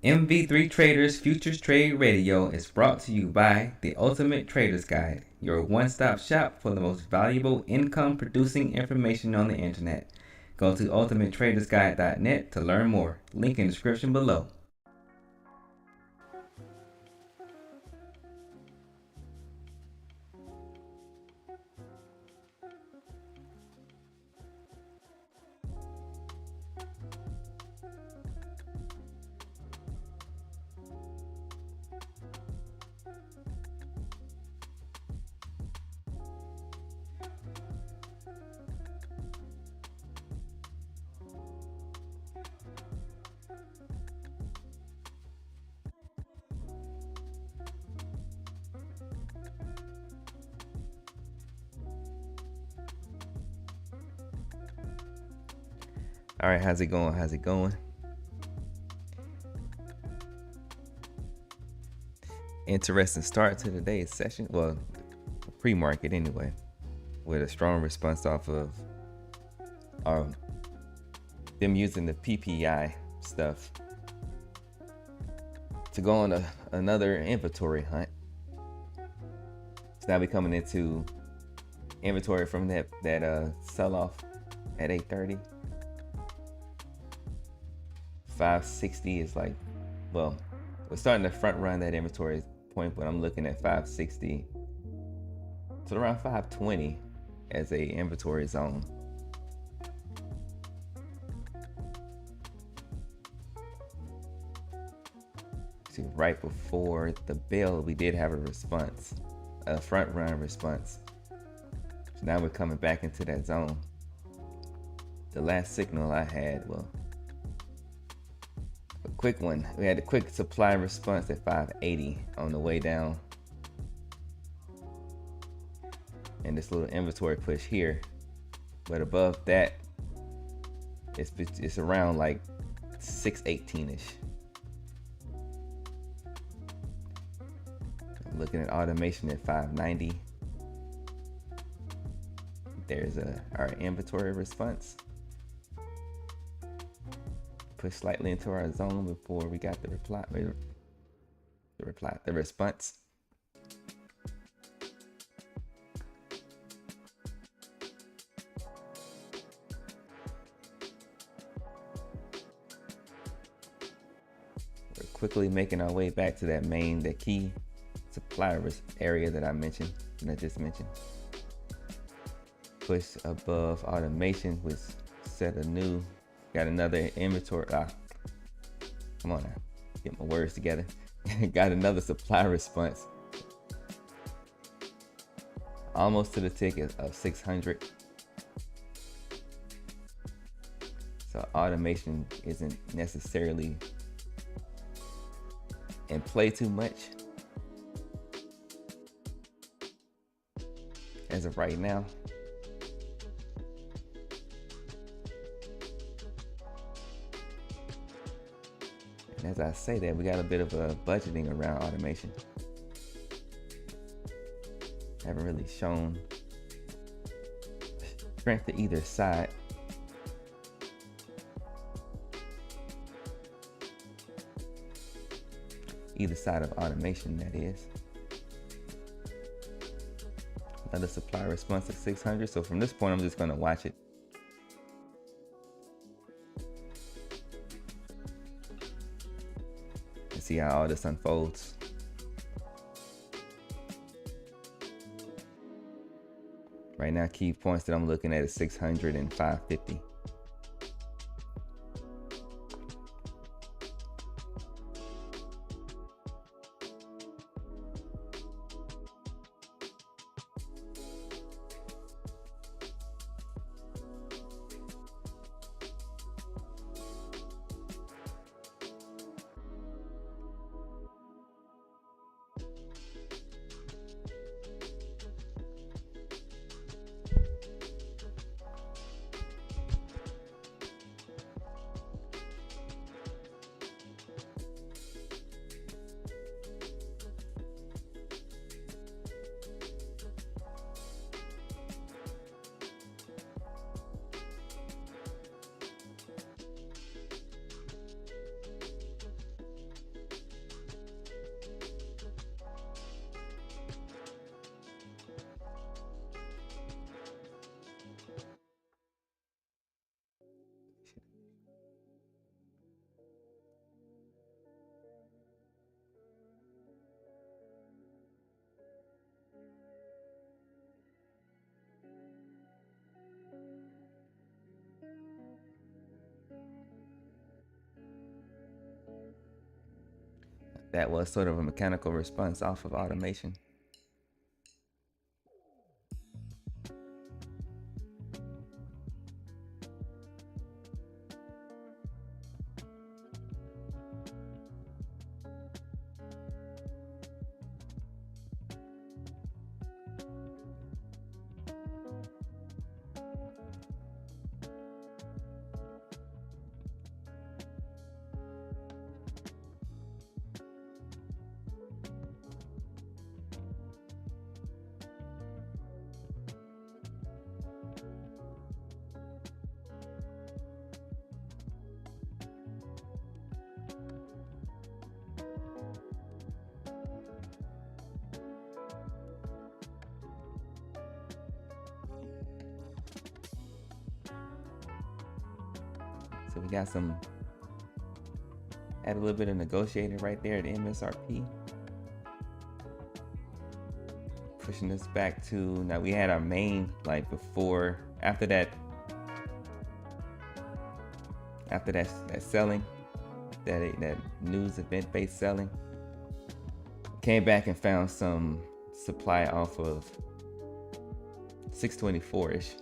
MV3 Traders Futures Trade Radio is brought to you by The Ultimate Trader's Guide, your one-stop shop for the most valuable income-producing information on the internet. Go to ultimatetradersguide.net to learn more. Link in the description below. All right, how's it going? How's it going? Interesting start to today's session. Well, pre-market anyway, with a strong response off of them using the PPI stuff to go on another inventory hunt. So now we're coming into inventory from that sell-off at 8:30. 560 is like, well, we're starting to front run that inventory point, but I'm looking at 560 to around 520 as a inventory zone. See, right before the bell, we did have a response, a front run response. So now we're coming back into that zone. The last signal I had, well, a quick one. We had a quick supply response at 580 on the way down. And this little inventory push here. But above that, it's around like 618-ish. Looking at automation at 590. There's our inventory response. Push slightly into our zone before we got the response. We're quickly making our way back to that key supply area that I just mentioned. Push above automation, which set a new. Got another inventory. Come on now, get my words together. Got another supply response. Almost to the ticket of 600. So automation isn't necessarily in play too much as of right now. As I say that, we got a bit of a budgeting around automation. Haven't really shown strength to either side. Either side of automation, that is. Another supply response at 600. So from this point, I'm just going to watch it. See how all this unfolds. Right now, key points that I'm looking at is 600 and 550. that was sort of a mechanical response off of automation. So we got add a little bit of negotiating right there at MSRP. Pushing us back to, now we had our main, like before, after that selling, that news event based selling, came back and found some supply off of 624-ish.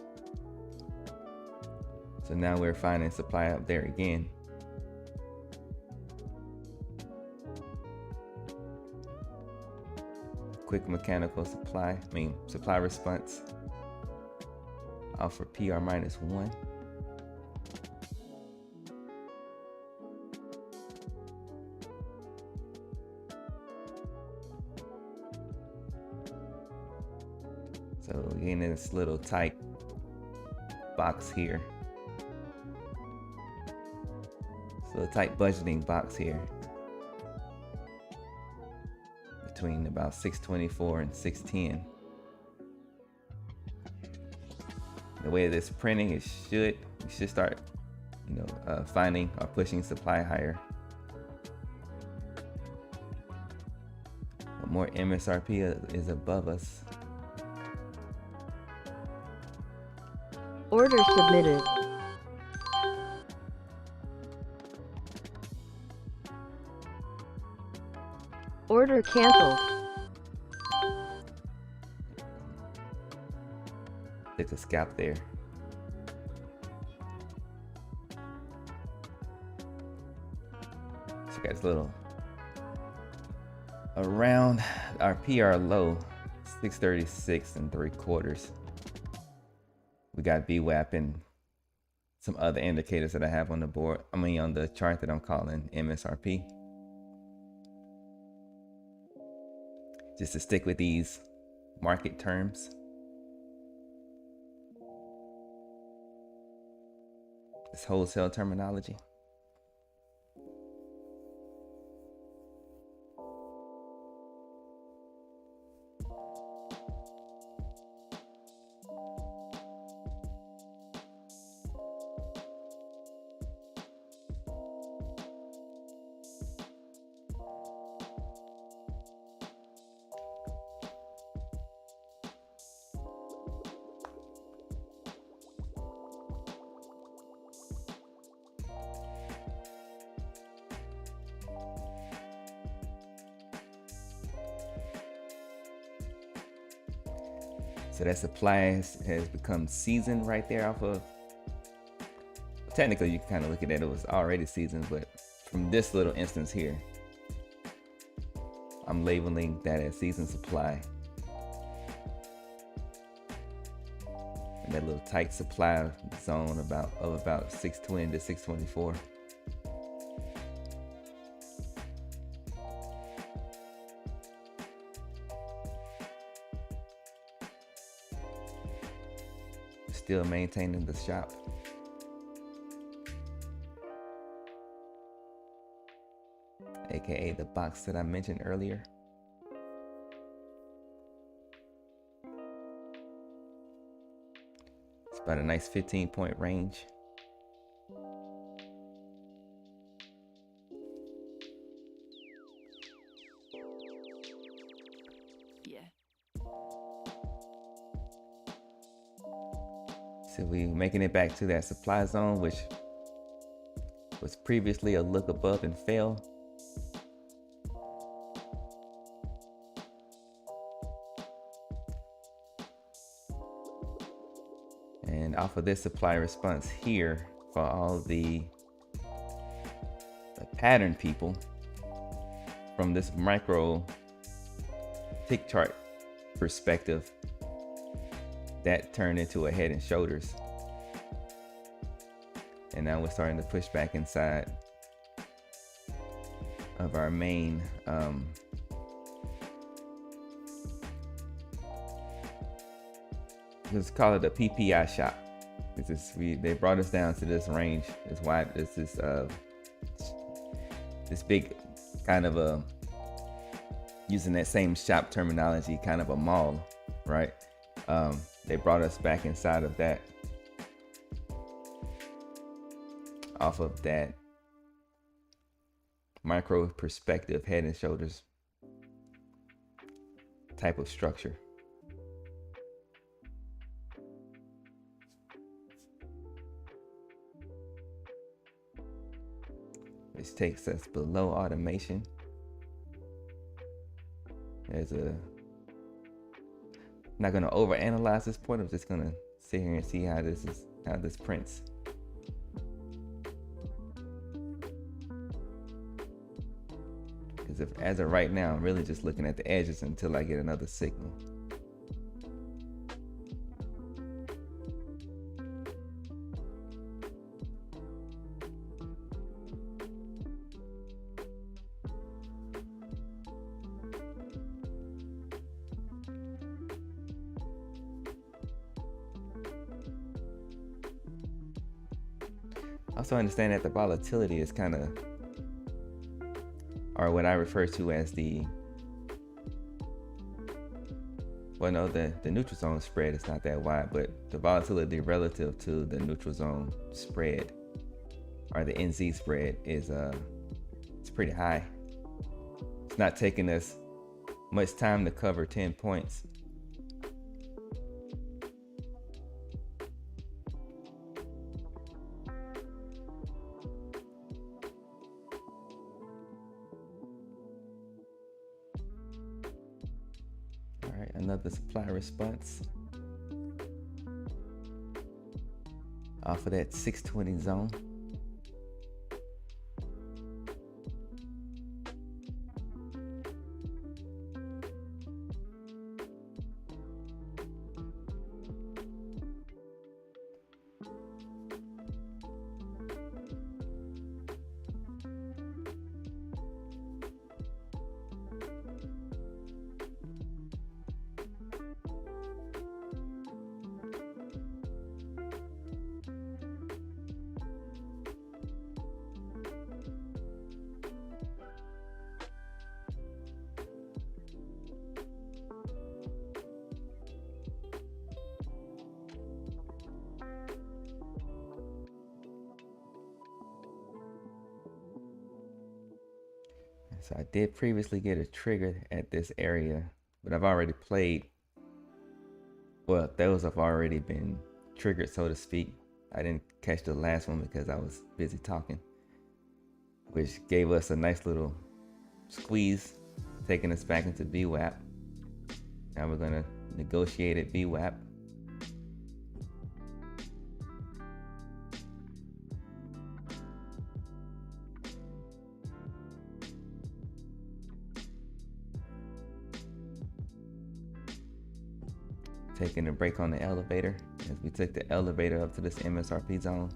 So now we're finding supply up there again. Quick mechanical supply response off for PR -1. So again, in this little tight box here. So a tight budgeting box here between about 624 and 610. The way this printing, we should start, finding or pushing supply higher. But more MSRP is above us. Order submitted. Order canceled. It's a scalp there. So got this little around our PR low, 636 3/4. We got VWAP and some other indicators that I have on the board. On the chart that I'm calling MSRP. Just to stick with these market terms. This wholesale terminology. So that supply has become seasoned right there off of, technically you can kind of look at it was already seasoned, but from this little instance here, I'm labeling that as seasoned supply. And that little tight supply zone of about 620 to 624. Still maintaining the shop. AKA the box that I mentioned earlier. It's about a nice 15-point range. So we making it back to that supply zone, which was previously a look above and fell. And off of this supply response here, for all the pattern people, from this micro tick chart perspective, that turned into a head and shoulders. And now we're starting to push back inside of our main let's call it a PPI shop. They brought us down to this range. It's wide. This big kind of a, using that same shop terminology, kind of a mall, right? They brought us back inside of that, off of that micro perspective, head and shoulders type of structure. Which takes us below automation. I'm not gonna overanalyze this point. I'm just gonna sit here and see how this prints. Because as of right now, I'm really just looking at the edges until I get another signal. Also understand that the volatility is kind of, or what I refer to as the neutral zone spread is not that wide, but the volatility relative to the neutral zone spread, or the NZ spread, is it's pretty high. It's not taking us much time to cover 10 points. Another supply response off of that 620 zone. So I did previously get a trigger at this area, but I've already played, well, those have already been triggered, so to speak. I didn't catch the last one because I was busy talking, which gave us a nice little squeeze, taking us back into VWAP. Now we're gonna negotiate at VWAP. Taking a break on the elevator as we took the elevator up to this MSRP zone.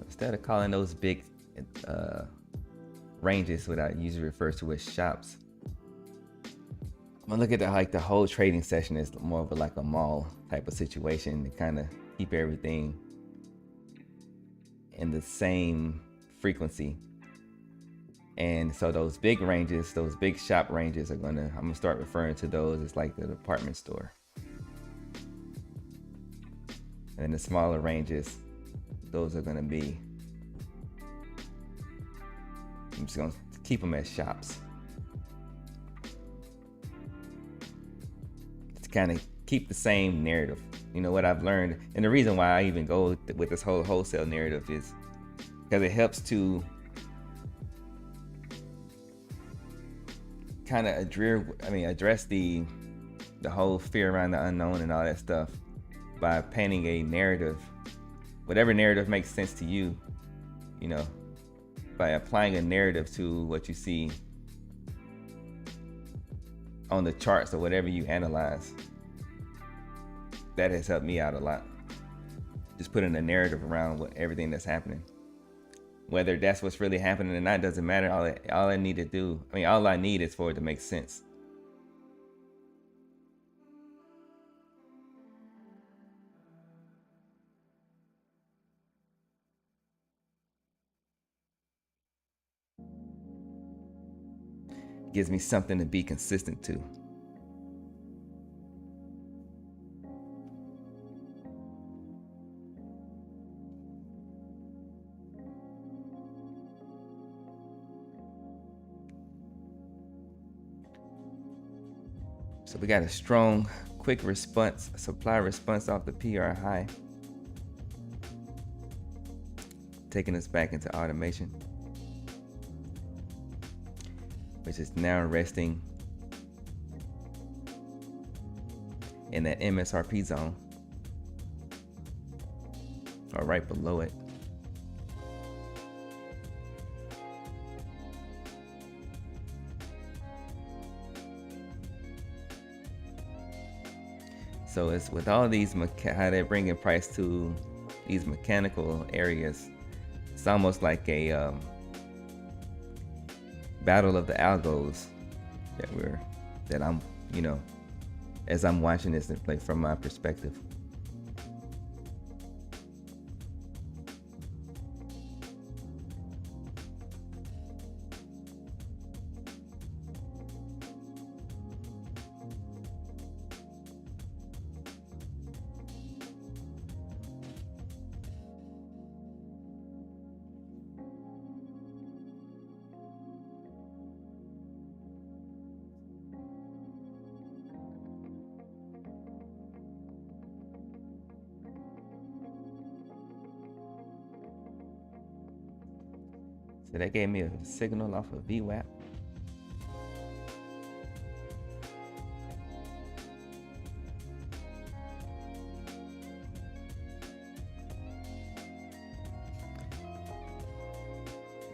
Instead of calling those big ranges, what I usually refer to as shops, I'm gonna look at the whole trading session as more of like a mall type of situation to kind of keep everything in the same frequency. And so those big ranges, those big shop ranges I'm gonna start referring to those as like the department store. And then the smaller ranges, those are gonna be I'm just gonna keep them as shops to kind of keep the same narrative. You know what I've learned, and the reason why I even go with this whole wholesale narrative is because it helps to kind of address the whole fear around the unknown and all that stuff by painting a narrative, whatever narrative makes sense to you, you know, by applying a narrative to what you see on the charts or whatever you analyze. That has helped me out a lot. Just putting a narrative around everything that's happening. Whether that's what's really happening or not doesn't matter. All I need to do, all I need is for it to make sense. It gives me something to be consistent to. So we got a strong, quick response, supply response off the PR high, taking us back into automation, which is now resting in that MSRP zone, or right below it. So it's with all these, how they're bringing price to these mechanical areas, it's almost like a battle of the algos that I'm, as I'm watching this in play from my perspective. So that gave me a signal off of VWAP.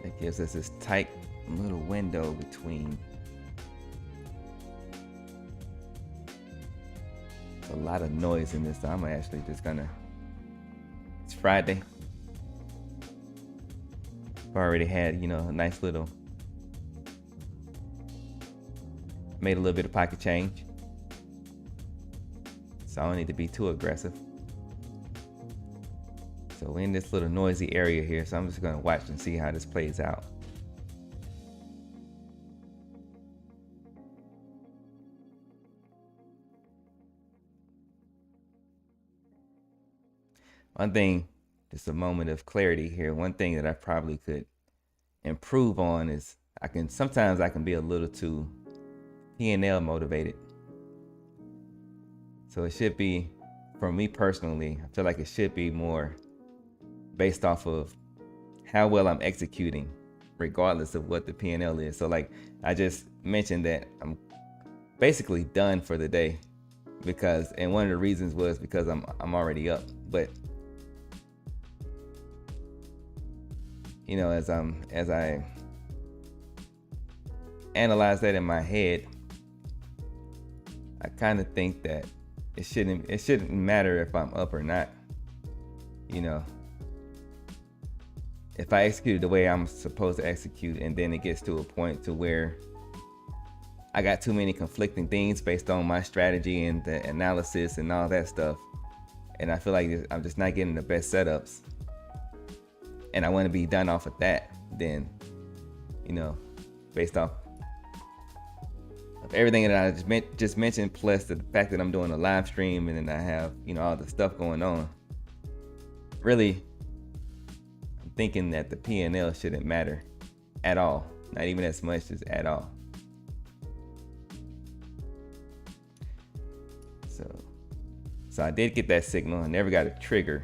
That gives us this tight little window between a lot of noise in this. So I'm actually just gonna, it's Friday. Already had, a nice little, made a little bit of pocket change. So I don't need to be too aggressive. So we're in this little noisy area here. So I'm just gonna watch and see how this plays out. One thing, just a moment of clarity here. One thing that I probably could improve on is sometimes I can be a little too P&L motivated. So it should be, for me personally, I feel like it should be more based off of how well I'm executing, regardless of what the P&L is. So like I just mentioned that I'm basically done for the day and one of the reasons was because I'm already up. But as I analyze that in my head, I kind of think that it shouldn't matter if I'm up or not. If I execute the way I'm supposed to execute, and then it gets to a point to where I got too many conflicting things based on my strategy and the analysis and all that stuff, and I feel like I'm just not getting the best setups, and I want to be done off of that, then, based off of everything that I just mentioned, plus the fact that I'm doing a live stream and then I have, all the stuff going on, really, I'm thinking that the P&L shouldn't matter at all. Not even as much as at all. So I did get that signal. I never got a trigger.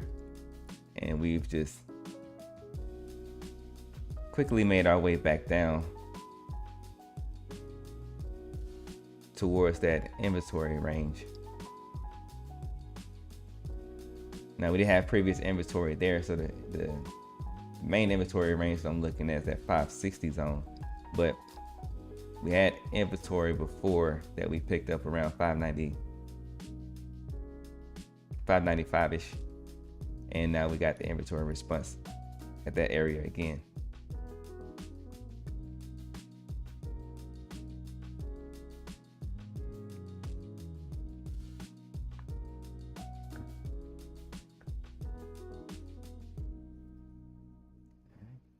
And we've just quickly made our way back down towards that inventory range. Now we did have previous inventory there, so the main inventory range that I'm looking at is that 560 zone, but we had inventory before that we picked up around 590, 595-ish, and now we got the inventory response at that area again.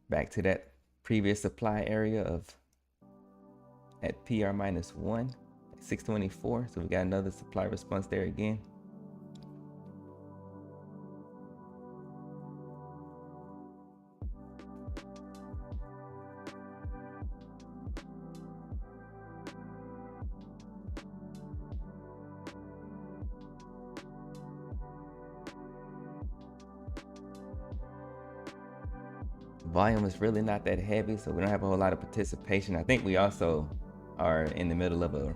Back to that previous supply area of at PR -1 at 624. So we got another supply response there again. Volume is really not that heavy, so we don't have a whole lot of participation. I think we also are in the middle of a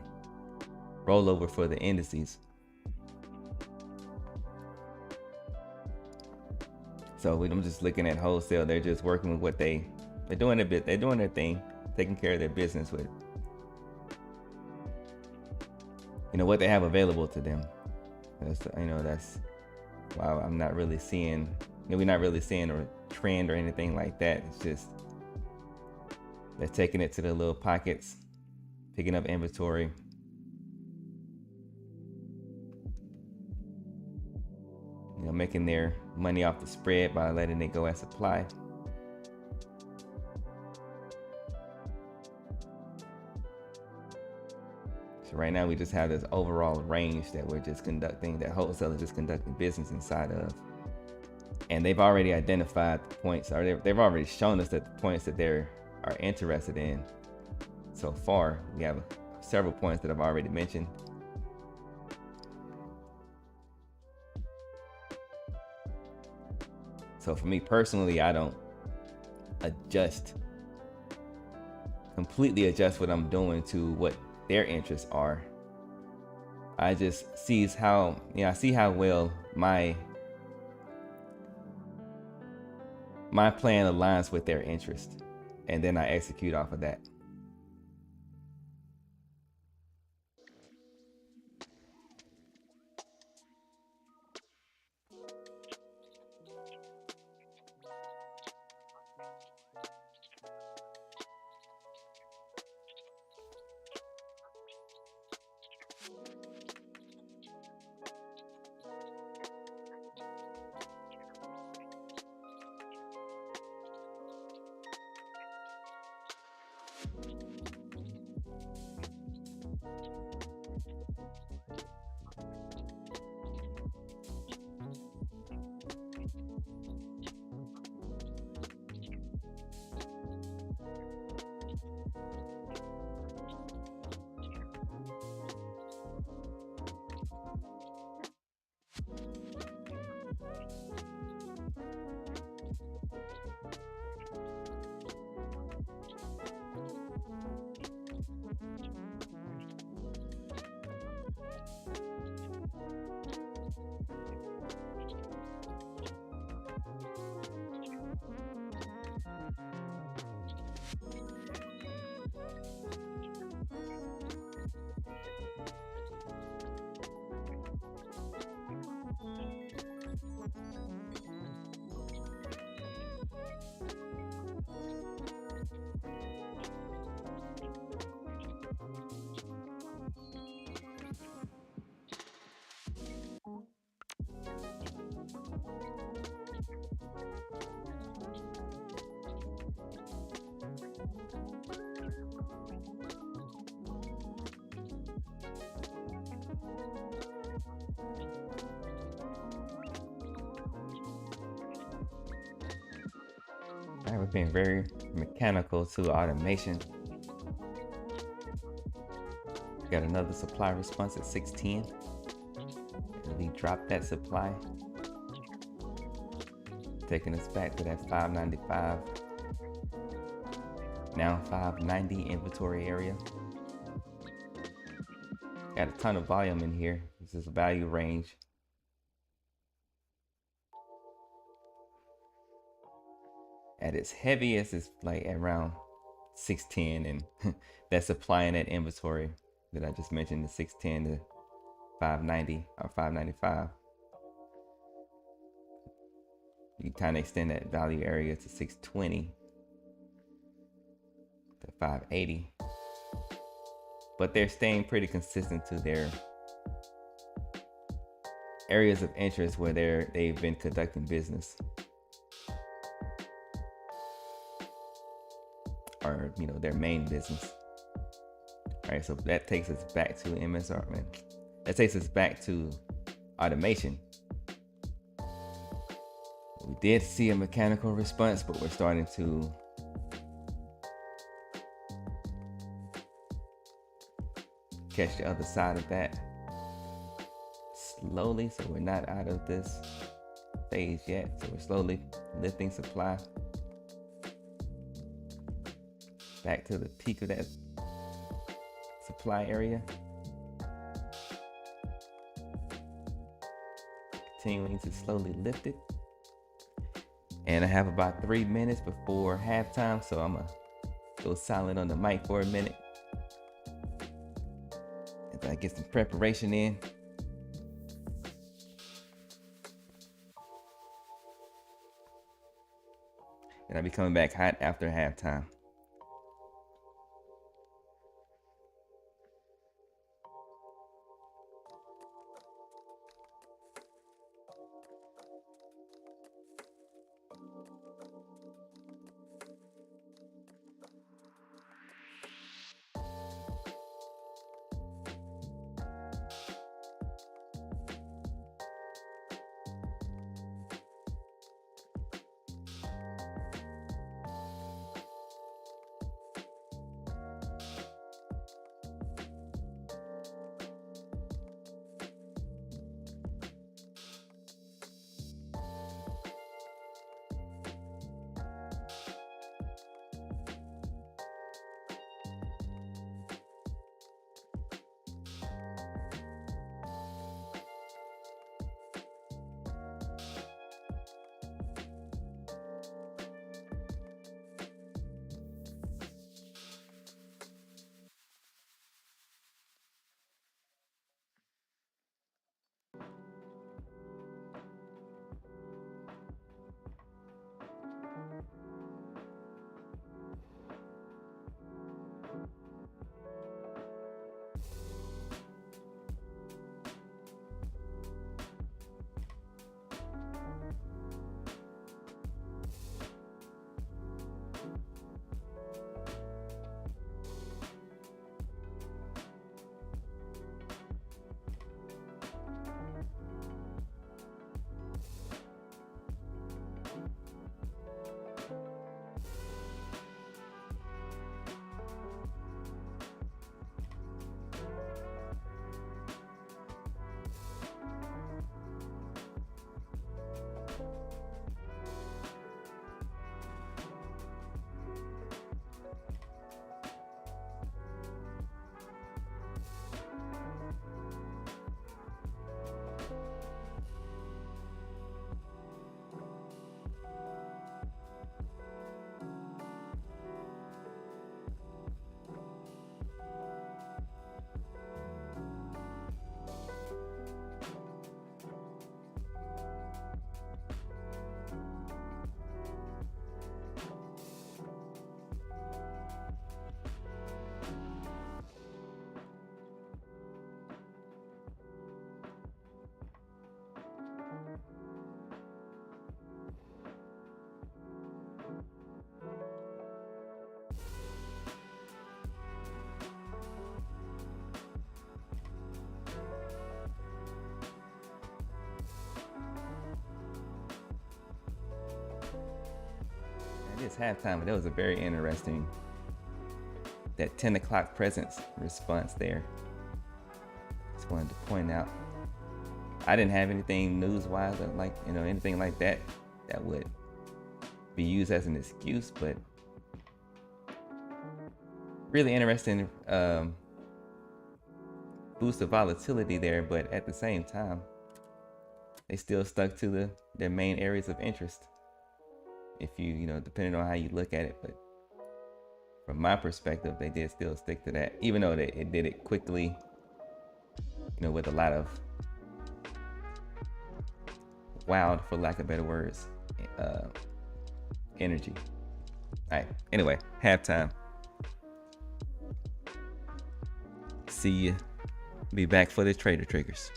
rollover for the indices. So I'm just looking at wholesale. They're just working with what they're doing they're doing their thing, taking care of their business with, what they have available to them. That's why I'm not really seeing, we're not really seeing a trend or anything like that. It's just they're taking it to the little pockets, picking up inventory. Making their money off the spread by letting it go as supply. So right now we just have this overall range that we're just conducting, that wholesale is just conducting business inside of. And they've already identified the points, or they've already shown us that the points that they are interested in. So far, we have several points that I've already mentioned. So for me personally, I don't completely adjust what I'm doing to what their interests are. I just see I see how well my plan aligns with their interest, and then I execute off of that. right, we're being very mechanical to automation. Got another supply response at 610. And we dropped that supply, taking us back to that 595. Now 590 inventory area. Got a ton of volume in here. This is a value range. At its heaviest, it's like around 610, and that's supplying that inventory that I just mentioned, the 610 to 590 or 595. You kind of extend that value area to 620 to 580, but they're staying pretty consistent to their areas of interest where they've been conducting business, or their main business. All right, so that takes us back to MSR, man. That takes us back to automation. We did see a mechanical response, but we're starting to catch the other side of that slowly. So we're not out of this phase yet. So we're slowly lifting supply back to the peak of that supply area. Continuing to slowly lift it. And I have about 3 minutes before halftime, so I'm gonna go silent on the mic for a minute as I get some preparation in. And I'll be coming back hot after halftime. It is halftime, but that was a very interesting, that 10 o'clock presence response there. Just wanted to point out. I didn't have anything news-wise, like, anything like that would be used as an excuse, but really interesting boost of volatility there. But at the same time, they still stuck to their main areas of interest. If depending on how you look at it, but from my perspective, they did still stick to that, even though it did it quickly, with a lot of wild, for lack of better words, energy. All right. Anyway, halftime. See you. Be back for the trader triggers.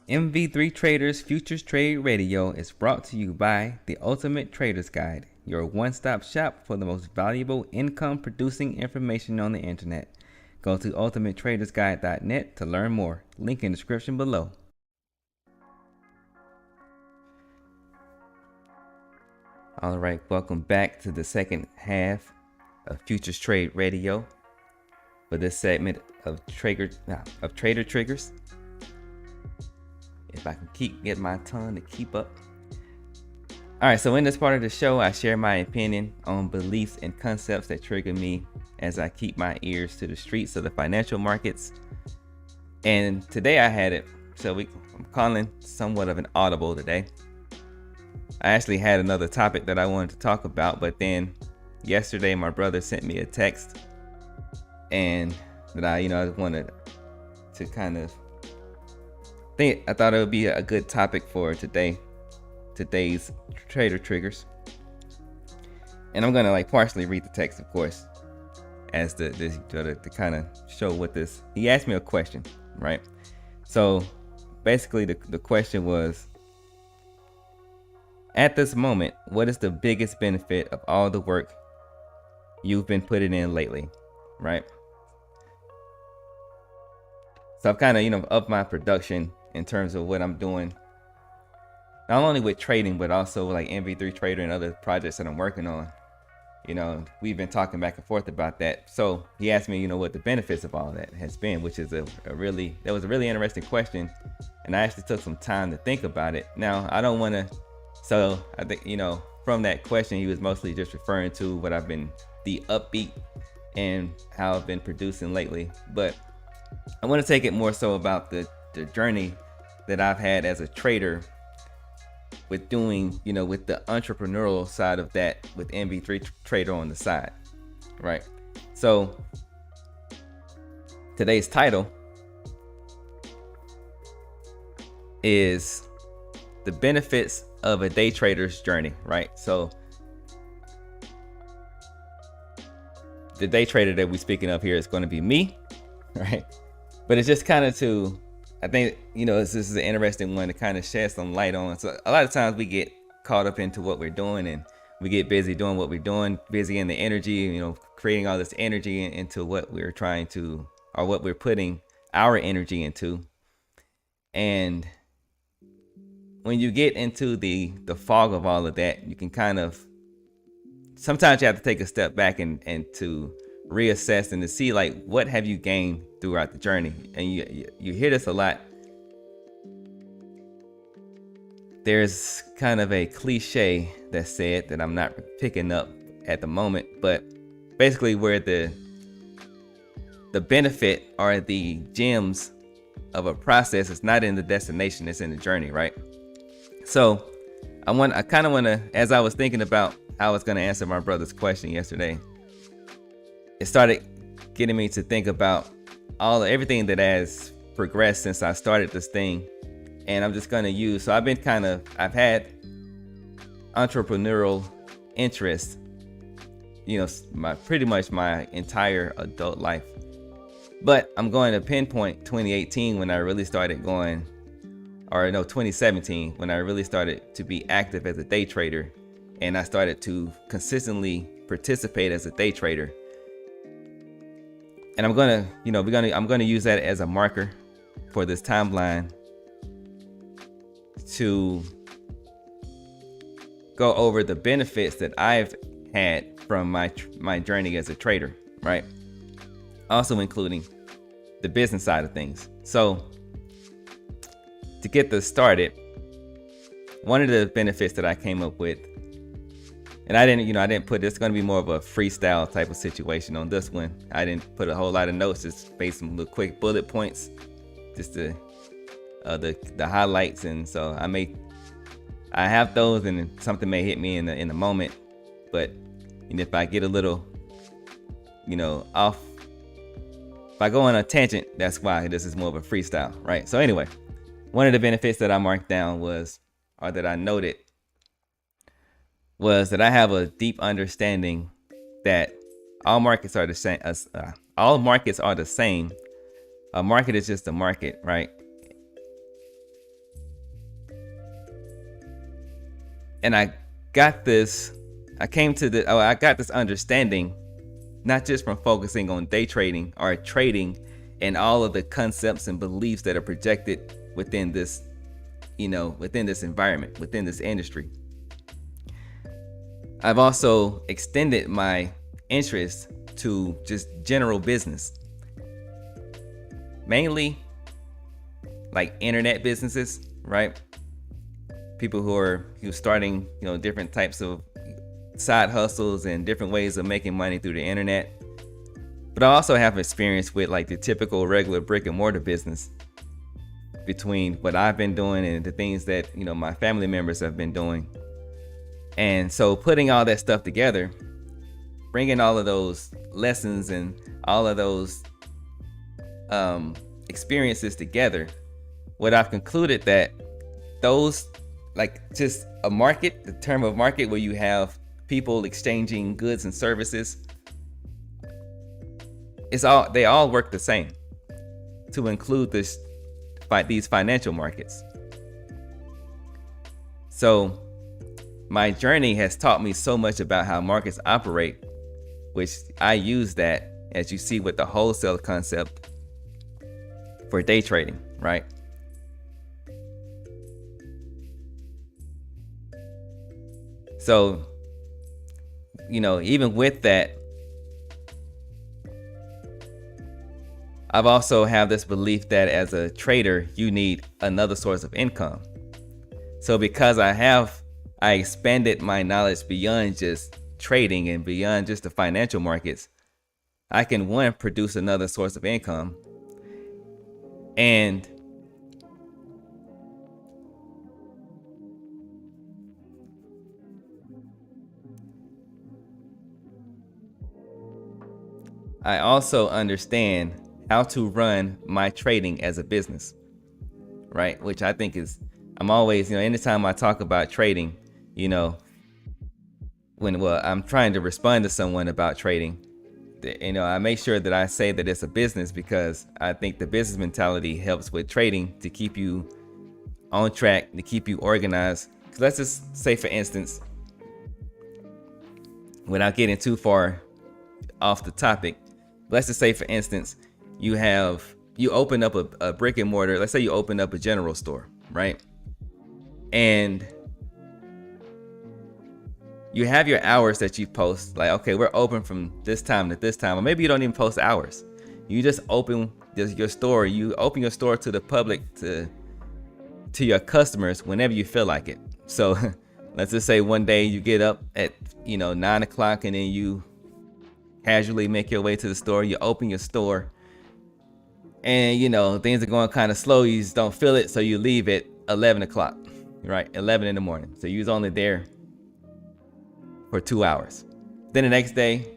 MV3 Traders Futures Trade Radio is brought to you by the Ultimate Trader's Guide, your one-stop shop for the most valuable income-producing information on the internet. Go to ultimatetradersguide.net to learn more. Link in the description below. All right, welcome back to the second half of Futures Trade Radio for this segment of Trader Triggers. If I can get my tongue to keep up. All right, so in this part of the show, I share my opinion on beliefs and concepts that trigger me as I keep my ears to the streets of the financial markets. And today I had it, so I'm calling somewhat of an audible today. I actually had another topic that I wanted to talk about, but then yesterday my brother sent me a text, and that I wanted to kind of I thought it would be a good topic for today's Trader Triggers. And I'm gonna partially read the text, of course, as to kind of show what this. He asked me a question, right? So basically the question was, at this moment, what is the biggest benefit of all the work you've been putting in lately, right? So I've kind of upped my production in terms of what I'm doing, not only with trading, but also like MV3 Trader and other projects that I'm working on. We've been talking back and forth about that. So he asked me, what the benefits of all that has been, which is that was a really interesting question. And I actually took some time to think about it. Now, I don't want to, so I think, from that question, he was mostly just referring to what I've been, the upbeat and how I've been producing lately. But I want to take it more so about the journey that I've had as a trader with doing, with the entrepreneurial side of that, with MV3 Trader on the side, right? So today's title is the benefits of a day trader's journey, right? So the day trader that we're speaking of here is going to be me, right? But it's just kind of I think, this is an interesting one to kind of shed some light on. So a lot of times we get caught up into what we're doing, and we get busy doing what we're doing, busy in the energy, creating all this energy into what we're trying to, or what we're putting our energy into. And when you get into the fog of all of that, you can kind of, sometimes you have to take a step back and to reassess and to see what have you gained throughout the journey. And you hear this a lot. There's kind of a cliche that said that I'm not picking up at the moment, but basically where the benefit or the gems of a process is not in the destination, it's in the journey, right? So I kind of want to, as I was thinking about how I was going to answer my brother's question yesterday, it started getting me to think about everything that has progressed since I started this thing. And I'm just going to use, so I've had entrepreneurial interest, pretty much my entire adult life. But I'm going to pinpoint 2018 when I really started 2017 when I really started to be active as a day trader, and I started to consistently participate as a day trader. And I'm gonna use that as a marker for this timeline to go over the benefits that I've had from my journey as a trader, right? Also including the business side of things. So to get this started, one of the benefits that I came up with, and I didn't put, it's going to be more of a freestyle type of situation on this one. I didn't put a whole lot of notes, just based some little quick bullet points, just the highlights. And so I have those, and something may hit me in the moment, but if I get a little, off, if I go on a tangent, that's why this is more of a freestyle, right? So anyway, one of the benefits that I marked down that I noted was that I have a deep understanding that all markets are the same. All markets are the same. A market is just a market, right? And I got this understanding, not just from focusing on day trading or trading and all of the concepts and beliefs that are projected within this, within this environment, within this industry. I've also extended my interest to just general business, mainly like internet businesses, right? People who are starting, different types of side hustles and different ways of making money through the internet. But I also have experience with like the typical regular brick and mortar business, between what I've been doing and the things that, my family members have been doing. And so putting all that stuff together, bringing all of those lessons and all of those experiences together, what I've concluded that those, like just a market, the term of market where you have people exchanging goods and services, they all work the same, to include these financial markets. So my journey has taught me so much about how markets operate, which I use that, as you see, with the wholesale concept for day trading, right? So, even with that, I've also have this belief that as a trader, you need another source of income. So because I expanded my knowledge beyond just trading and beyond just the financial markets, I can, one, produce another source of income, and I also understand how to run my trading as a business, right? Which I think I'm always, anytime I talk about trading, when I'm trying to respond to someone about trading, I make sure that I say that it's a business, because I think the business mentality helps with trading to keep you on track, to keep you organized. So let's just say, for instance, without getting too far off the topic, let's just say, for instance, you open up a brick and mortar. Let's say you open up a general store, right? And you have your hours that you post, like, okay, we're open from this time to this time, or maybe you don't even post hours. You just open your store. You open your store to the public, to your customers, whenever you feel like it. So let's just say one day you get up at 9 o'clock, and then you casually make your way to the store. You open your store, and things are going kind of slow. You just don't feel it, so you leave at 11 o'clock, right? 11 in the morning. So you was only there for 2 hours. Then the next day,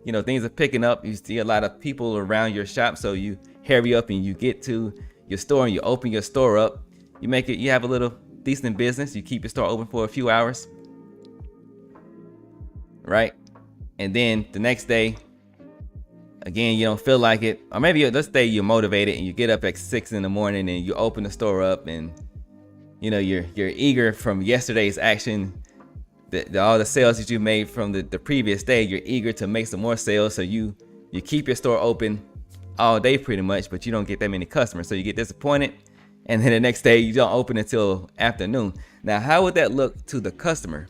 things are picking up. You see a lot of people around your shop, so you hurry up and you get to your store and you open your store up. You have a little decent business. You keep your store open for a few hours, right? And then the next day, again, you don't feel like it. Or maybe let's say you're motivated and you get up at 6 in the morning and you open the store up, and you're eager from yesterday's action, all the sales that you made from the previous day. You're eager to make some more sales, so you keep your store open all day pretty much, but you don't get that many customers, so you get disappointed, and then the next day you don't open until afternoon. Now, how would that look to the customer?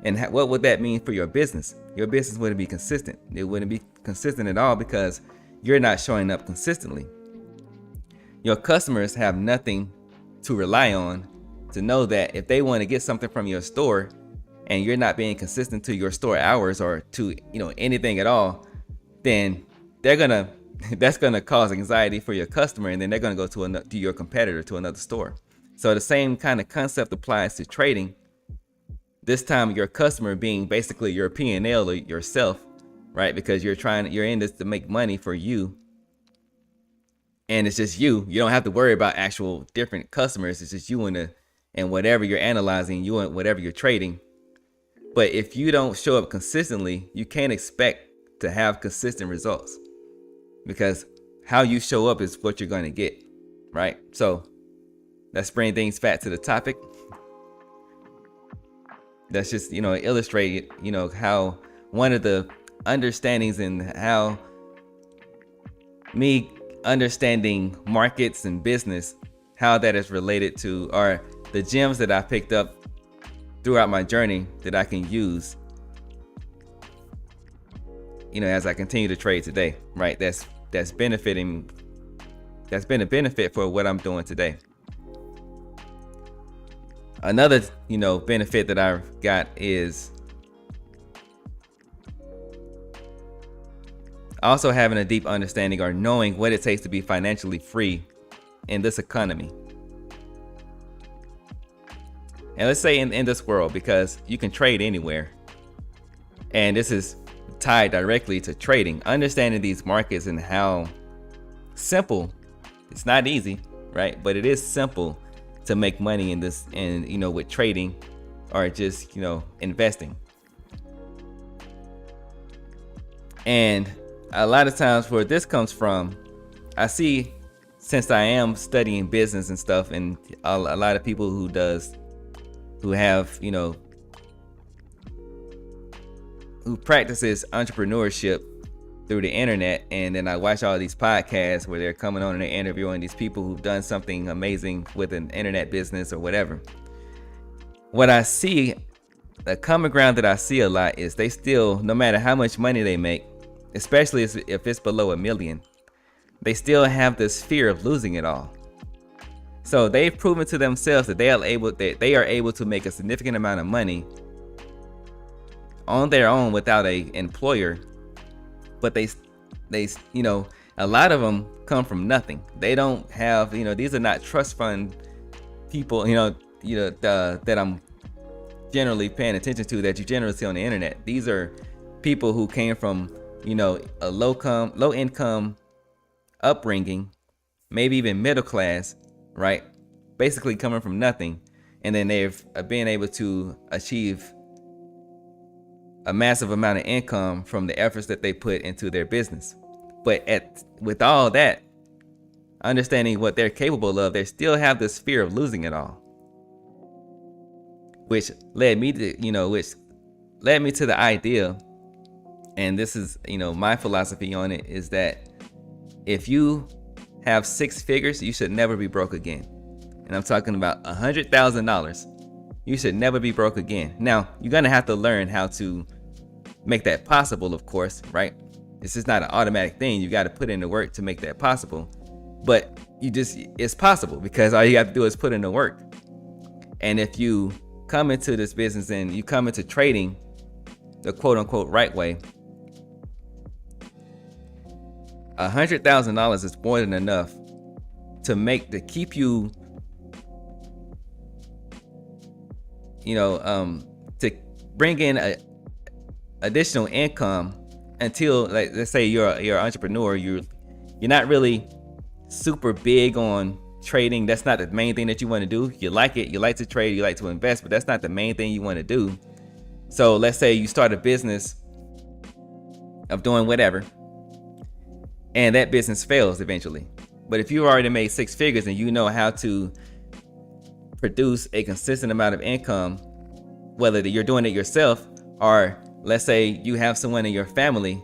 And what would that mean for your business? Your business wouldn't be consistent. It wouldn't be consistent at all, because you're not showing up consistently. Your customers have nothing to rely on to know that if they want to get something from your store, and you're not being consistent to your store hours or to anything at all, then that's gonna cause anxiety for your customer, and then they're gonna go to your competitor, to another store. So the same kind of concept applies to trading. This time, your customer being basically your P&L or yourself, right? Because you're in this to make money for you, and it's just you. You don't have to worry about actual different customers. It's just you and whatever you're analyzing, you and whatever you're trading. But if you don't show up consistently, you can't expect to have consistent results, because how you show up is what you're going to get, right? So let's bring things back to the topic. that's just, illustrate, how one of the understandings and how me understanding markets and business, how that is related to, or the gems that I picked up throughout my journey that I can use, as I continue to trade today, right? That's benefiting. That's been a benefit for what I'm doing today. Another, benefit that I've got is also having a deep understanding or knowing what it takes to be financially free in this economy. And let's say in this world, because you can trade anywhere. And this is tied directly to trading, understanding these markets and how simple, it's not easy, right? But it is simple to make money in this, and with trading or just, investing. And a lot of times where this comes from, I see, since I am studying business and stuff, and a lot of people who have, who practices entrepreneurship through the internet, and then I watch all these podcasts where they're coming on and they're interviewing these people who've done something amazing with an internet business or whatever. What I see, the common ground that I see a lot is they still, no matter how much money they make, especially if it's below $1 million, they still have this fear of losing it all. So they've proven to themselves that they are able to make a significant amount of money on their own without an employer. But they a lot of them come from nothing. They don't have, these are not trust fund people, that I'm generally paying attention to, that you generally see on the internet. These are people who came from, a low income upbringing, maybe even middle class, right? Basically coming from nothing. And then they've been able to achieve a massive amount of income from the efforts that they put into their business. But with all that, understanding what they're capable of, they still have this fear of losing it all. Which led me to, the idea, and this is, my philosophy on it, is that if you have 6 figures, you should never be broke again. And I'm talking about $100,000. You should never be broke again. Now, you're going to have to learn how to make that possible, of course, right? It's just not an automatic thing. You got to put in the work to make that possible. But it's possible, because all you have to do is put in the work. And if you come into this business and you come into trading the quote unquote right way, $100,000 is more than enough to keep you, to bring in a additional income until, like, let's say you're an entrepreneur, you're not really super big on trading. That's not the main thing that you want to do. You like it, you like to trade, you like to invest, but that's not the main thing you want to do. So let's say you start a business of doing whatever, and that business fails eventually. But if you already made 6 figures and you know how to produce a consistent amount of income, whether you're doing it yourself, or let's say you have someone in your family,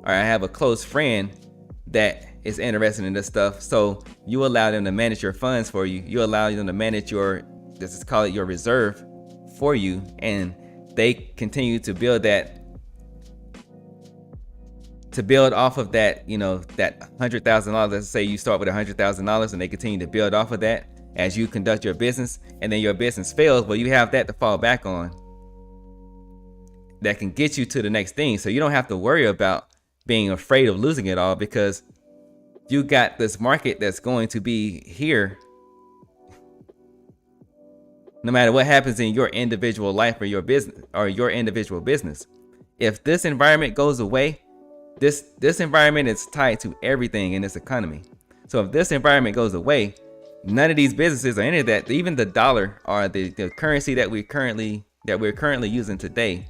or I have a close friend that is interested in this stuff, so you allow them to manage your funds for you. You allow them to manage your reserve for you, and they continue to build off of that, that $100,000. Let's say you start with $100,000 and they continue to build off of that as you conduct your business, and then your business fails, but you have that to fall back on that can get you to the next thing. So you don't have to worry about being afraid of losing it all, because you got this market that's going to be here no matter what happens in your individual life or your business or your individual business. If this environment goes away, this environment is tied to everything in this economy. So if this environment goes away, none of these businesses or any of that, even the dollar or the currency that we're currently using today,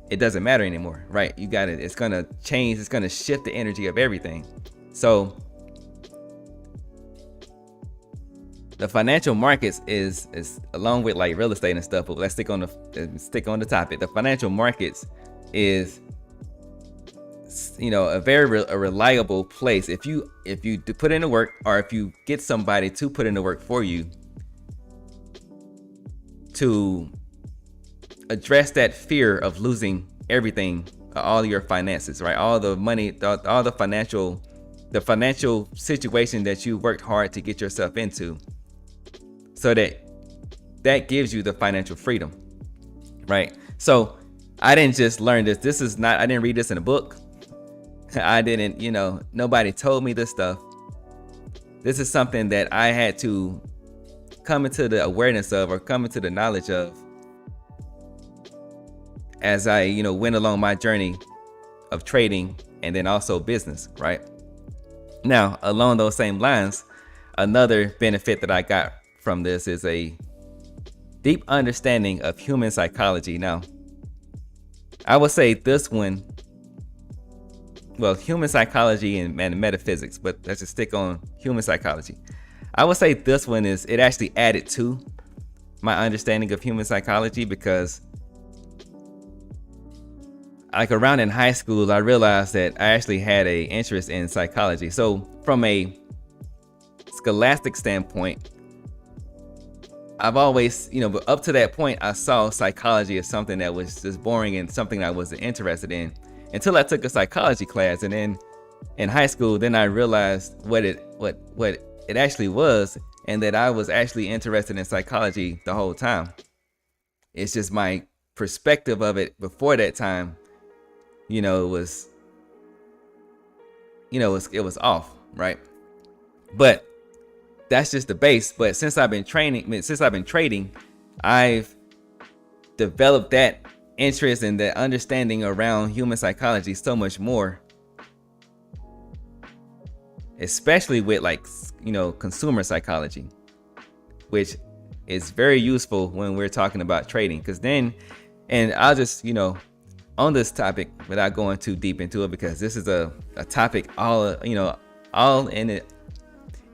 it doesn't matter anymore, right? You got it. It's gonna change. It's gonna shift the energy of everything. So the financial markets is along with like real estate and stuff, but let's stick on the topic. The financial markets is, you know, a very reliable place if you do put in the work, or if you get somebody to put in the work for you to address that fear of losing everything, all your finances, right? All the money, all the financial situation that you worked hard to get yourself into, so that gives you the financial freedom, right? So I didn't just learn this. I didn't read this in a book. I didn't, you know, nobody told me this stuff. This is something that I had to come into the awareness of, or come into the knowledge of, as I, you know, went along my journey of trading and then also business, right? Now, along those same lines, another benefit that I got from this is a deep understanding of human psychology. Now, I would say this one, well, human psychology and metaphysics, but let's just stick on human psychology. I would say this one it actually added to my understanding of human psychology, because like around in high school, I realized that I actually had an interest in psychology. So from a scholastic standpoint, I've always, you know, but up to that point, I saw psychology as something that was just boring and something I wasn't interested in, until I took a psychology class. And then in high school, then I realized what it actually was, and that I was actually interested in psychology the whole time. It's just my perspective of it before that time, you know, it was off, right? But that's just the base. But since I've been trading, I've developed that interest and that understanding around human psychology so much more, especially with, like, you know, consumer psychology, which is very useful when we're talking about trading. Because then, and I'll just, you know, on this topic, without going too deep into it, because this is a topic all in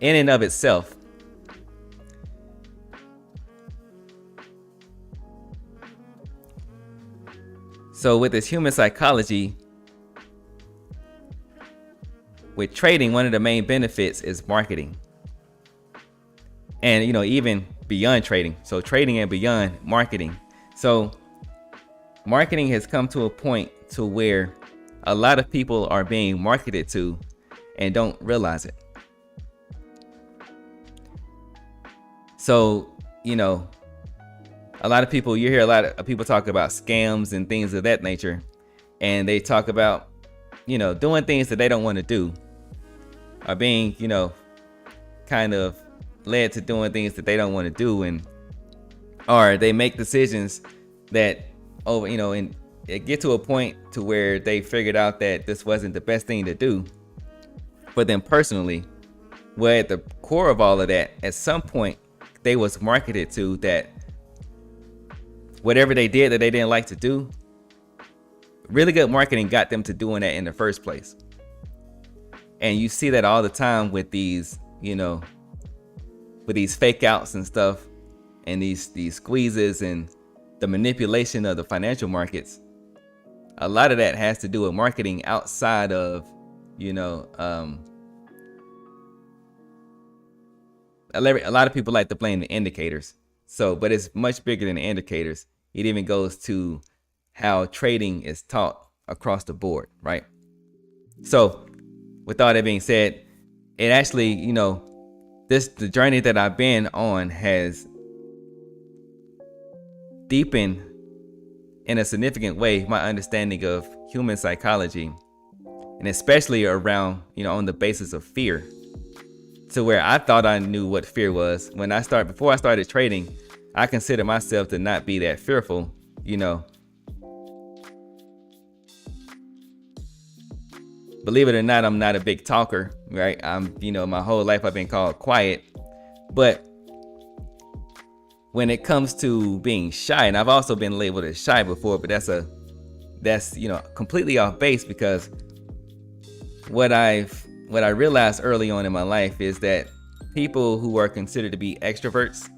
and of itself. So with this human psychology, with trading, one of the main benefits is marketing. And, you know, even beyond trading. So trading and beyond marketing. So marketing has come to a point to where a lot of people are being marketed to and don't realize it. So, you know, a lot of people, you hear a lot of people talk about scams and things of that nature, and they talk about, you know, doing things that they don't want to do, or being, you know, kind of led to doing things that they don't want to do, and or they make decisions that, oh, you know, and it get to a point to where they figured out that this wasn't the best thing to do for them personally. Where at the core of all of that, at some point, they was marketed to that whatever they did that they didn't like to do, really good marketing got them to doing that in the first place. And you see that all the time with these, you know, with these fake outs and stuff, and these squeezes and the manipulation of the financial markets. A lot of that has to do with marketing outside of, you know, a lot of people like to blame the indicators. So, but it's much bigger than the indicators. It even goes to how trading is taught across the board, right? So, with all that being said, it actually, you know, the journey that I've been on has deepened in a significant way my understanding of human psychology, and especially around, you know, on the basis of fear. To where I thought I knew what fear was. Before I started trading, I considered myself to not be that fearful, you know. Believe it or not, I'm not a big talker, right? You know, my whole life I've been called quiet. But when it comes to being shy, and I've also been labeled as shy before, but that's you know, completely off base, because what I realized early on in my life is that people who are considered to be extroverts,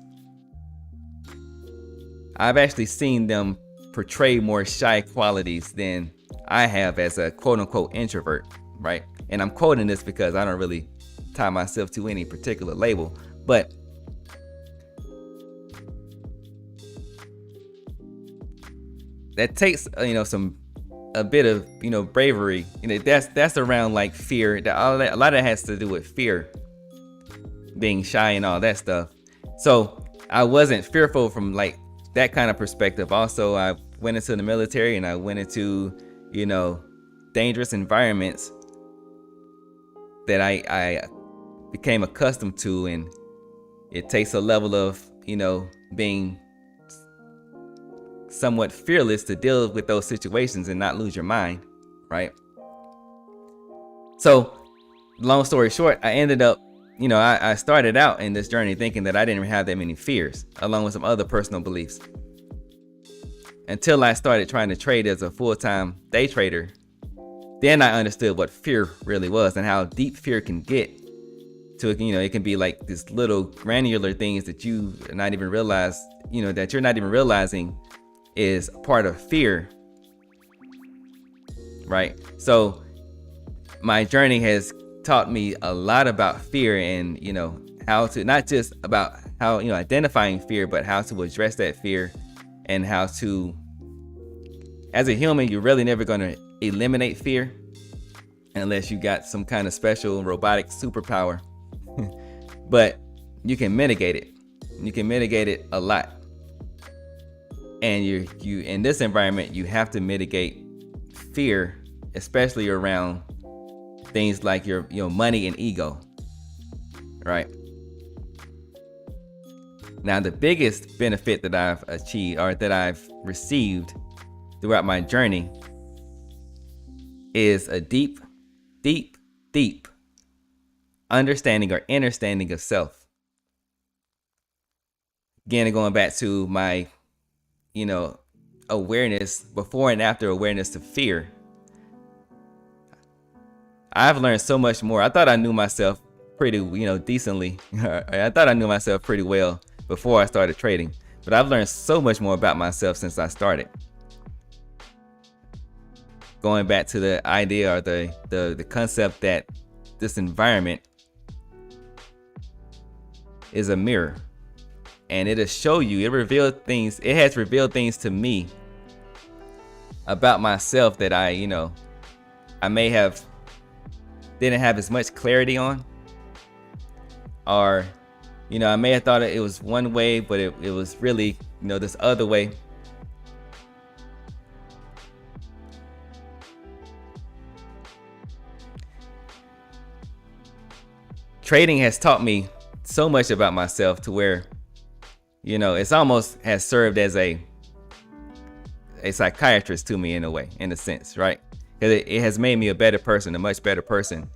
I've actually seen them portray more shy qualities than I have as a quote unquote introvert, right? And I'm quoting this because I don't really tie myself to any particular label, but that takes, a bit of, bravery. That's around like fear. A lot of that has to do with fear, being shy and all that stuff. So I wasn't fearful from like that kind of perspective. Also, I went into the military and I went into, dangerous environments that I became accustomed to, and it takes a level of, being somewhat fearless to deal with those situations and not lose your mind, right? So, long story short, I ended up, I started out in this journey thinking that I didn't have that many fears, along with some other personal beliefs, until I started trying to trade as a full-time day trader. Then I understood what fear really was and how deep fear can get to, it can be like this little granular things that you not even realize, that you're not even realizing is part of fear, right? So my journey has taught me a lot about fear, and how to, not just about how identifying fear, but how to address that fear, and how to, as a human, you're really never going to eliminate fear unless you got some kind of special robotic superpower. But you can mitigate it. You can mitigate it a lot. And you in this environment, you have to mitigate fear, especially around things like your money and ego, right? Now, the biggest benefit that I've achieved, or that I've received throughout my journey, is a deep understanding or understanding of self. Again, going back to my awareness, before and after awareness of fear, I've learned so much more. I thought I knew myself pretty, decently. I thought I knew myself pretty well before I started trading, but I've learned so much more about myself since I started. Going back to the idea, or the concept that this environment is a mirror, and it'll show you, it has revealed things to me about myself that I may have didn't have as much clarity on, or I may have thought it was one way, but it was really this other way. Trading has taught me so much about myself, to where it's almost has served as a psychiatrist to me, in a sense, right? Because it has made me a better person, a much better person,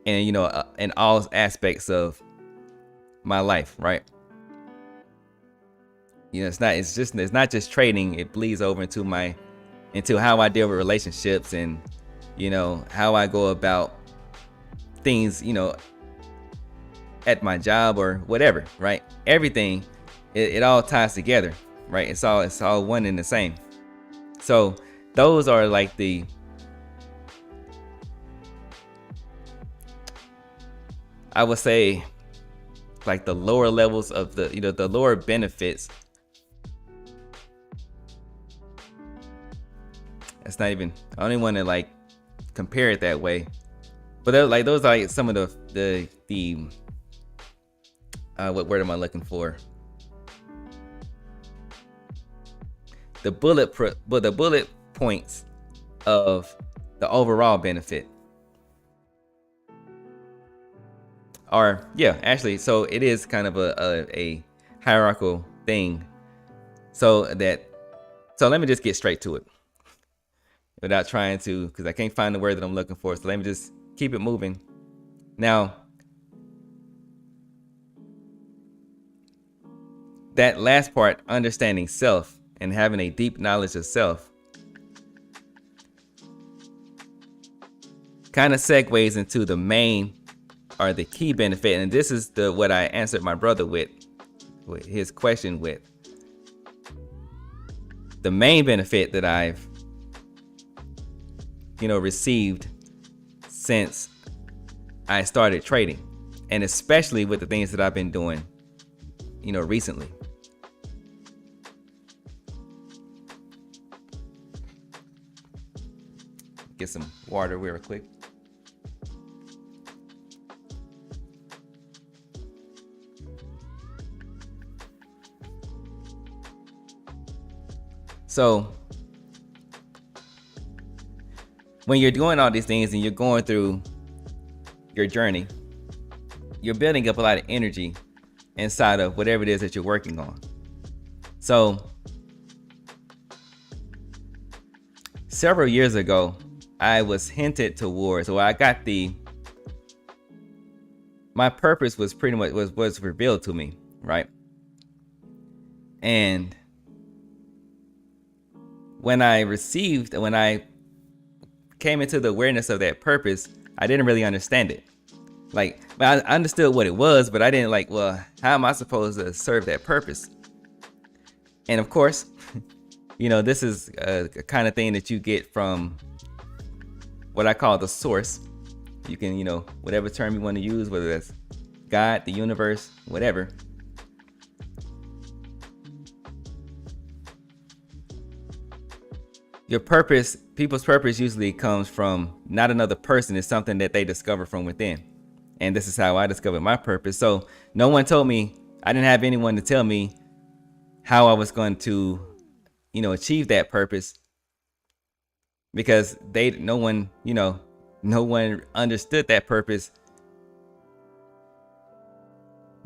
and in all aspects of my life, right? It's not just trading. It bleeds over into how I deal with relationships, and how I go about things, at my job or whatever, right? Everything, it all ties together, right? It's all one and the same. So those are like I would say, like the lower levels of the lower benefits. That's not even, I don't even want to like compare it that way, but those are like some of the what word am I looking for? The bullet points of the overall benefit. Or yeah, actually, so it is kind of a hierarchical thing. So let me just get straight to it without trying to, because I can't find the word that I'm looking for. So let me just keep it moving. Now, that last part, understanding self and having a deep knowledge of self, kind of segues into the main, are the key benefit. And this is what I answered my brother with his question with. The main benefit that I've, received since I started trading, and especially with the things that I've been doing, recently. Get some water real quick. So when you're doing all these things and you're going through your journey, you're building up a lot of energy inside of whatever it is that you're working on. So several years ago, I was hinted towards, or I got my purpose was pretty much was revealed to me, right? And when I came into the awareness of that purpose, I didn't really understand it. But I understood what it was, but I didn't how am I supposed to serve that purpose? And of course, this is a kind of thing that you get from what I call the source. You can, whatever term you want to use, whether that's God, the universe, whatever. Your purpose, people's purpose usually comes from not another person. It's something that they discover from within. And this is how I discovered my purpose. So no one told me, I didn't have anyone to tell me how I was going to, achieve that purpose, because no one understood that purpose,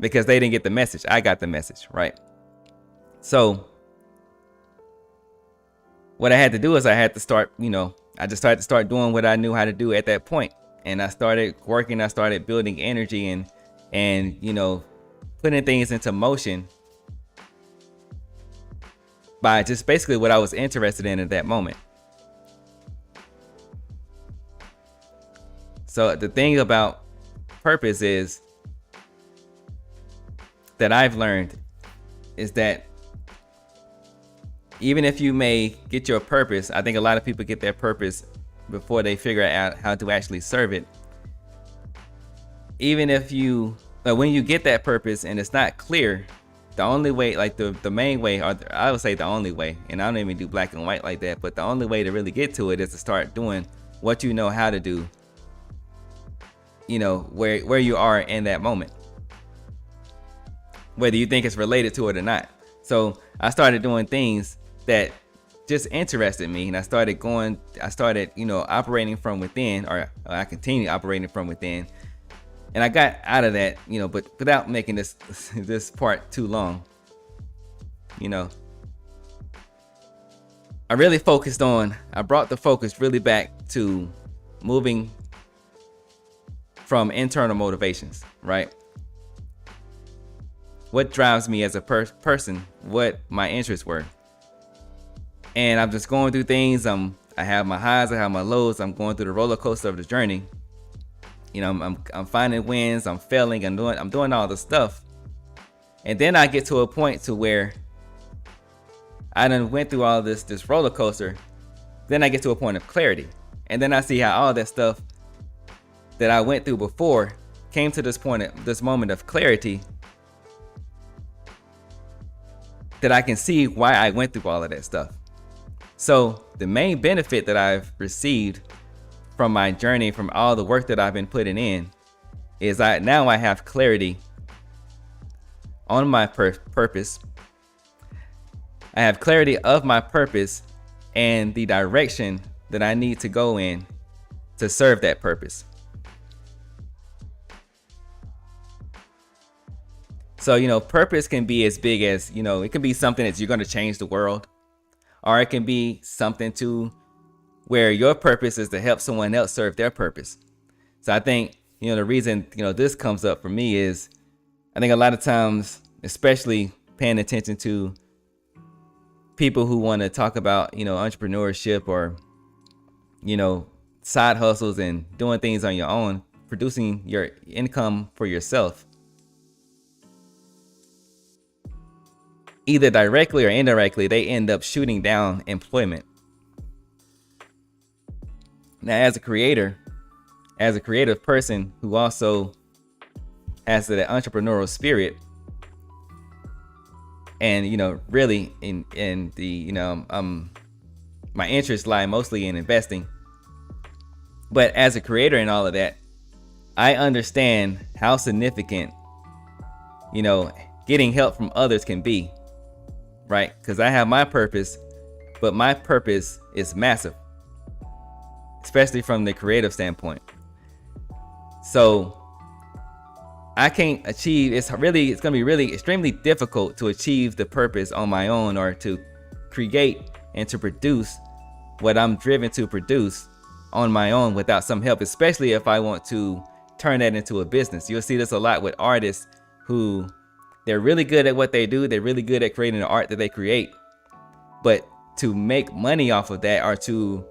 because they didn't get the message. I got the message, right? So what I had to do is I had to start, I just started to start doing what I knew how to do at that point. And I started working, I started building energy and putting things into motion by just basically what I was interested in at that moment. So the thing about purpose is that I've learned is that even if you may get your purpose, I think a lot of people get their purpose before they figure out how to actually serve it. Even if when you get that purpose and it's not clear, the only way, the main way, or I would say the only way, and I don't even do black and white like that, but the only way to really get to it is to start doing what you know how to do, where you are in that moment, whether you think it's related to it or not. So I started doing things that just interested me, and I started operating from within, or I continue operating from within. And I got out of that, but without making this part too long, I really I brought the focus really back to moving from internal motivations, right? What drives me as a person, what my interests were. And I'm just going through things. I have my highs, I have my lows. I'm going through the roller coaster of the journey. I'm finding wins, I'm failing, I'm doing all the stuff. And then I get to a point to where I done went through all this roller coaster. Then I get to a point of clarity. And then I see how all that stuff that I went through before came to this moment of clarity, that I can see why I went through all of that stuff. So the main benefit that I've received from my journey, from all the work that I've been putting in, is now I have clarity on my purpose. I have clarity of my purpose and the direction that I need to go in to serve that purpose. So, purpose can be as big as, it can be something that you're going to change the world, or it can be something where your purpose is to help someone else serve their purpose. So I think, the reason, this comes up for me is, I think a lot of times, especially paying attention to people who want to talk about, entrepreneurship or, side hustles and doing things on your own, producing your income for yourself, either directly or indirectly, they end up shooting down employment. Now, as a creative person who also has that entrepreneurial spirit, and really in the my interests lie mostly in investing, but as a creator and all of that, I understand how significant getting help from others can be, right? Because I have my purpose, but my purpose is massive, especially from the creative standpoint. So I can't achieve, it's going to be really extremely difficult to achieve the purpose on my own, or to create and to produce what I'm driven to produce on my own without some help, especially if I want to turn that into a business. You'll see this a lot with artists who they're really good at what they do. They're really good at creating the art that they create, but to make money off of that, or to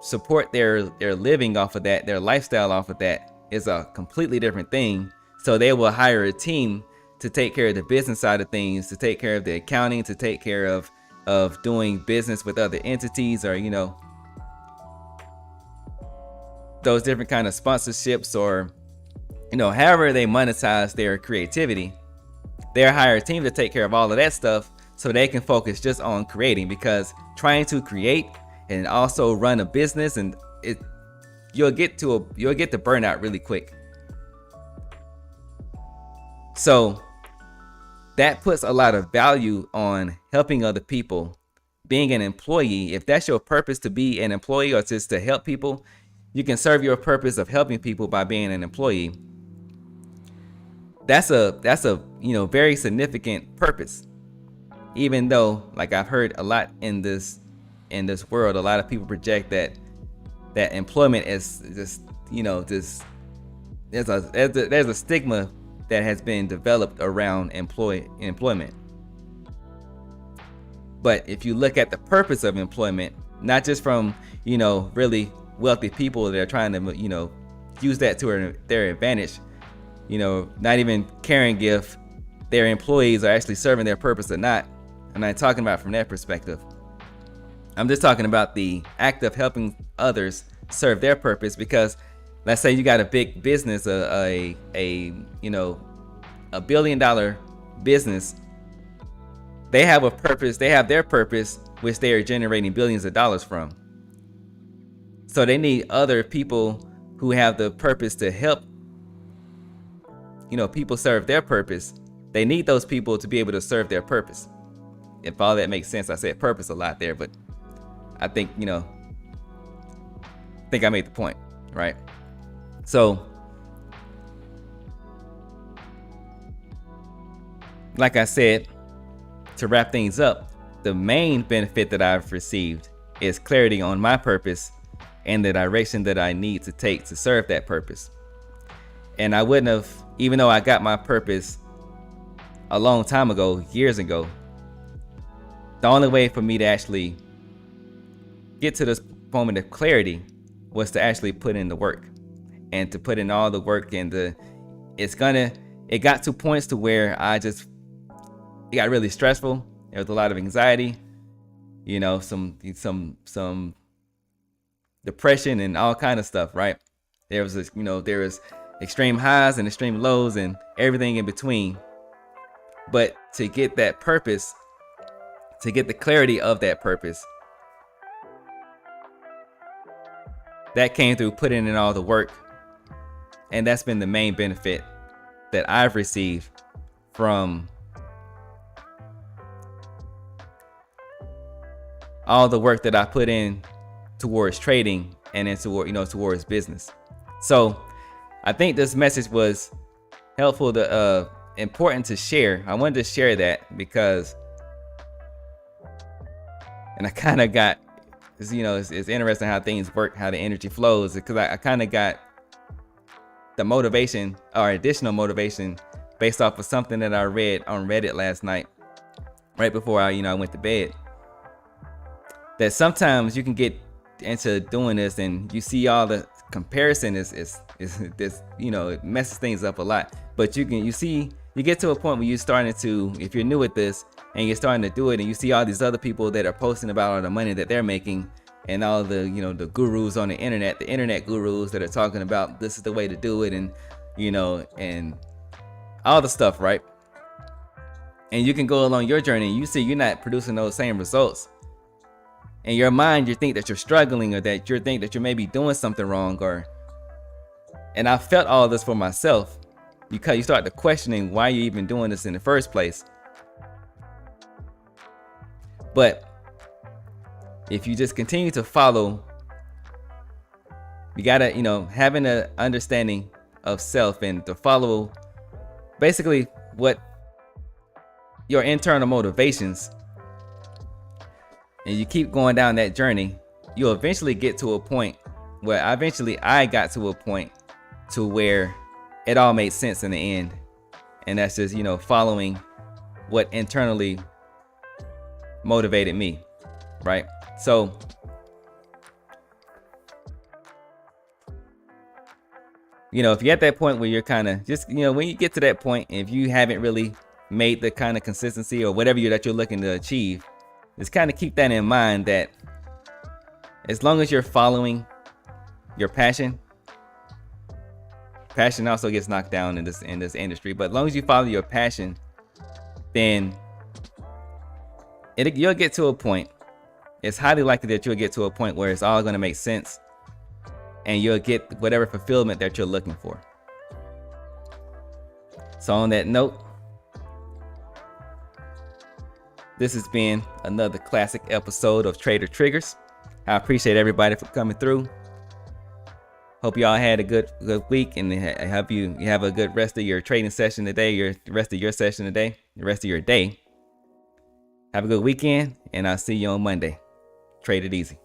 support their living off of that, their lifestyle off of that, is a completely different thing. So they will hire a team to take care of the business side of things, to take care of the accounting, to take care of doing business with other entities, or those different kind of sponsorships, or however they monetize their creativity. They'll hire a team to take care of all of that stuff so they can focus just on creating, because trying to create and also run a business, and you'll get to burnout really quick. So that puts a lot of value on helping other people, being an employee. If that's your purpose, to be an employee or just to help people, you can serve your purpose of helping people by being an employee. That's a very significant purpose. Even though, like I've heard a lot in this world, a lot of people project that employment is just there's a stigma that has been developed around employment. But if you look at the purpose of employment, not just from really wealthy people that are trying to use that to their advantage, not even caring if their employees are actually serving their purpose or not. I'm not talking about from that perspective. I'm just talking about the act of helping others serve their purpose. Because let's say you got a big business, a $1 billion business. They have a purpose. They have their purpose, which they are generating billions of dollars from. So they need other people who have the purpose to help people serve their purpose. They need those people to be able to serve their purpose. If all that makes sense. I said purpose a lot there, but I think I made the point, right? So like I said, to wrap things up, the main benefit that I've received is clarity on my purpose and the direction that I need to take to serve that purpose. And I wouldn't have, even though I got my purpose a long time ago, years ago, the only way for me to actually get to this moment of clarity was to actually put in the work, and to put in all the work. And it got to points to where it got really stressful. There was a lot of anxiety, some depression and all kind of stuff, right? There was there was extreme highs and extreme lows and everything in between. But to get that purpose, to get the clarity of that purpose, that came through putting in all the work. And that's been the main benefit that I've received from all the work that I put in towards trading and then towards business. So I think this message was helpful, important to share. I wanted to share that because, and I kind of got, it's interesting how things work, how the energy flows, because I kind of got the motivation or additional motivation based off of something that I read on Reddit last night, right before I went to bed. That sometimes you can get into doing this and you see all the comparison is this, you know, it messes things up a lot. But you get to a point where you're starting to, if you're new at this and you're starting to do it, and you see all these other people that are posting about all the money that they're making, and all the, you know, the gurus on the internet gurus that are talking about this is the way to do it, and, you know, and all the stuff, right? And you can go along your journey and you see you're not producing those same results. In your mind, you think that you're struggling, or that you think that you're maybe doing something wrong, and I felt all this for myself, because you start to questioning why you're even doing this in the first place. But if you just continue to follow, you gotta, you know, having an understanding of self and to follow basically what your internal motivations, and you keep going down that journey, you'll eventually get to a point where I got to a point to where it all made sense in the end. And that's just, you know, following what internally motivated me, right? So you know, if you're at that point where you're kind of just, you know, when you get to that point, if you haven't really made the kind of consistency or whatever that you're looking to achieve, just kind of keep that in mind, that as long as you're following your passion also gets knocked down in this industry, but as long as you follow your passion, then you'll get to a point, it's highly likely that you'll get to a point where it's all going to make sense, and you'll get whatever fulfillment that you're looking for. So on that note, this has been another classic episode of Trader Triggers. I appreciate everybody for coming through. Hope y'all had a good week, and I hope you have a good rest of your trading session today, the rest of your session today, the rest of your day. Have a good weekend, and I'll see you on Monday. Trade it easy.